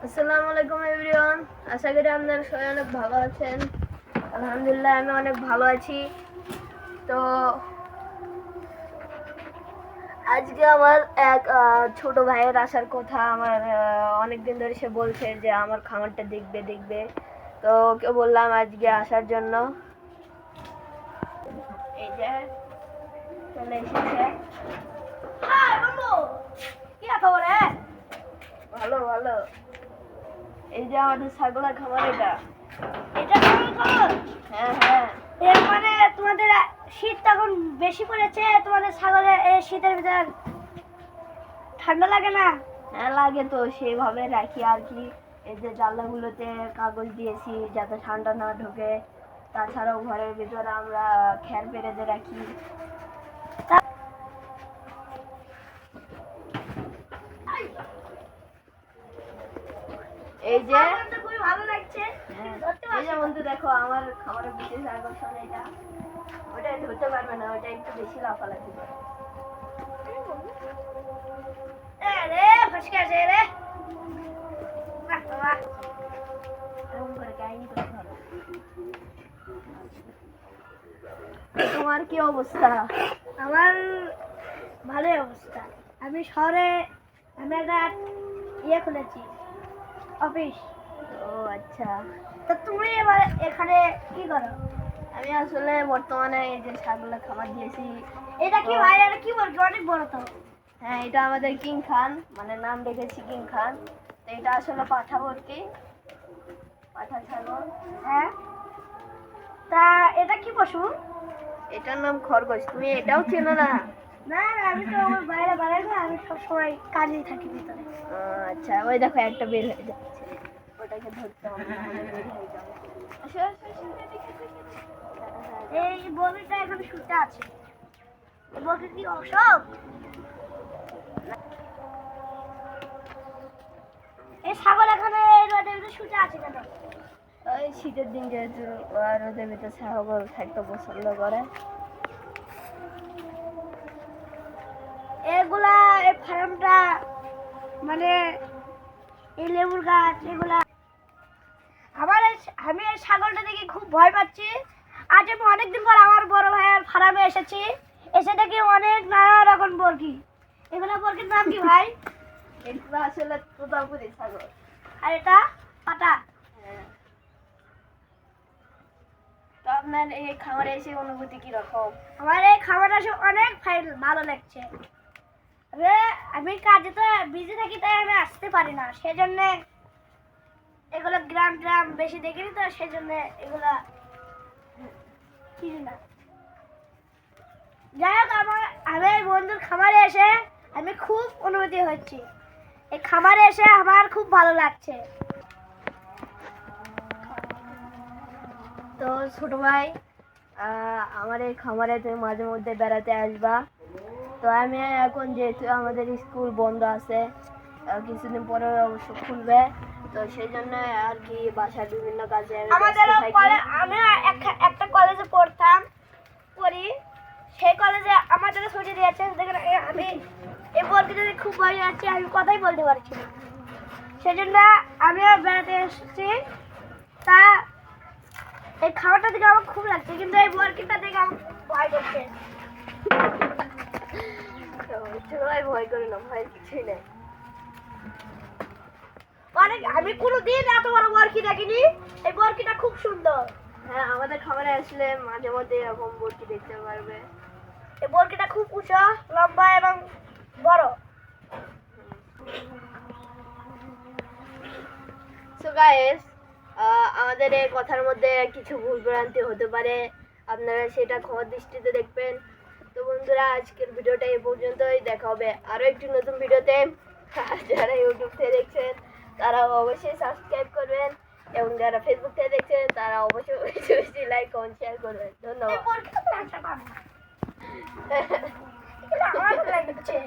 আসসালামু আলাইকুম এভরিওয়ান। আশা করি আপনারা সবাই অনেক ভালো আছেন। আলহামদুলিল্লাহ আমি অনেক ভালো আছি। তো আজকে আমার এক ছোট ভাইয়ের আসার কথা। আমার অনেক দিন ধরে সে বলছে যে আমার খামারটা দেখবে দেখবে। তো ওকে বললাম আজকে আসার জন্য। এই যে চলে এসেছে। ভালো ভালো। এই যে আমাদের ছাগলের খামার এটা। এটা কেমন খবর? হ্যাঁ হ্যাঁ। এর মানে তোমাদের শীত তখন বেশি পড়েছে, তোমাদের ছাগলের এই শীতের ভিতর ঠান্ডা লাগে না? হ্যাঁ লাগে তো, সেইভাবে রাখি আর কি। এই যে জানলাগুলোতে কাগজ দিয়েছি যাতে ঠান্ডা না ঢোকে। তাছাড়াও ঘরের ভিতরে আমরা খ্যার পেরেতে রাখি। এই যে খুবই ভালো লাগছে। এই যে বন্ধু দেখো আমার খাবারের বিশেষ আকর্ষণ এটা। ওটা ধরতে পারবে না, ওটা একটু বেশি লাফালাফি করে। রে ফসকে আছে রে। এরকম করে কাহিনী করতে হবে। তোমার কি অবস্থা? আমার ভালোই অবস্থা। আমি শহরে একটা ইয়ে খুলেছি, অফিস। ও আচ্ছা। তো তুমি এবার এখানে কি করো? আমি আসলে বর্তমানে এই যে ছাগলের খাবার দিয়েছি। এটা কি ভাই? এটা কি বলছো? অনেক বড় তো। হ্যাঁ এটা আমাদের কিং খান, মানে নাম রেখেছি কিং খান। তো এটা আসলে পাঠা ভর্তি, পাঠা ছাগল। হ্যাঁ, তা এটা কি পশু? এটার নাম খরগোশ। তুমি এটাও চেনো না? না না, আমি তো আমার বাইরে বাড়াই না, আমি সবসময় কাজেই থাকি ভিতরে। আচ্ছা ওই দেখো একটা বের হয়ে যাচ্ছে, ওটাকে ধরতে হবে নাহলে বের হয়ে যাবে। আসো, আসো, আসো, এদিকে, এদিকে। এই বগিটা এখানে শুতে আছে। এই বগি কি অসব? এই ছাগল এখানে রোদের ভিতরে শুতে আছে কেন? ওই শীতের দিন যেহেতু ওরা রোদের ভিতরে ছাগল থাকতে পছন্দ করে। এগুলা এই ফার্মটা মানে এই লেবুর গাছ এগুলা আমি এই ছাগলটা দেখে খুব ভয় পাচ্ছি। আজ আমি অনেকদিন পর আমার বড় ভাইয়ের ফার্মে এসেছি। এসে দেখি অনেক নানা রকম বর্গি। এগুলো বর্গির নাম কি ভাই? এগুলো আসলে তোতাপুরি ছাগল। আর এটা পাটা। হ্যাঁ। তো আপনার এই খামারে এসে অনুভূতি কি রকম? আমার এই খাবারটা অনেক ভালো লাগছে। আমি কাজে তো বিজি থাকি, তাই আমি আসতে পারি না। সেজন্য এগুলো গ্রাম বেশি দেখিনি, তো সেজন্য এগুলা চিনি না। যাই হোক, আমি এই বন্ধুর খামারে এসে আমি খুব অনুভূতি হচ্ছি। এই খামারে এসে আমার খুব ভালো লাগছে। তো ছোট ভাই, আমার এই খামারে তুমি মাঝে মধ্যে বেড়াতে আসবা। তো আমি এখন যেহেতু আমাদের স্কুল বন্ধ আছে, কিছুদিন পরে অবশ্য খুলবে, তো সেই জন্য আর কি বাসার বিভিন্ন কাজে আমি ব্যস্ত থাকি। আমি একটা কলেজে পড়ি। সেই কলেজে আমাদের ছুটি দিয়েছে। দেখেন আমি এই বলতে যদি খুব ভয় যাচ্ছি, আমি কথাই বলতে পারছি না। সেজন্য আমিও বেড়াতে এসেছি। তা এই খাবারটা দেখে আমার খুব লাগছে, কিন্তু এই বরকিটা দেখে আমার ভয় করছে। ছোট ভাই ভয় করে না, ভয় কিছুই নেই। আমি কোনোদিন এত বড় বরকি দেখিনি। এই বরকিটা খুব সুন্দর। হ্যাঁ আমাদের খাবারে আসলে মাঝে মধ্যে এরকম বরকি দেখতে পারবে। এই বরকিটা খুব উঁচু, লম্বা এবং বড়। সো গাইস, আমাদের এই কথার মধ্যে কিছু ভুল ভ্রান্তি হতে পারে, আপনারা সেটা ক্ষমার দৃষ্টিতে দেখবেন। তো বন্ধুরা আজকের ভিডিওটা এই পর্যন্তই। দেখা হবে আরও একটি নতুন ভিডিওতে। যারা ইউটিউব থেকে দেখছেন তারা অবশ্যই সাবস্ক্রাইব করবেন, এবং যারা ফেসবুক থেকে দেখছেন তারা অবশ্যই বেশি বেশি লাইক কমেন্ট শেয়ার করবেন। ধন্যবাদ। আমার লাগছে।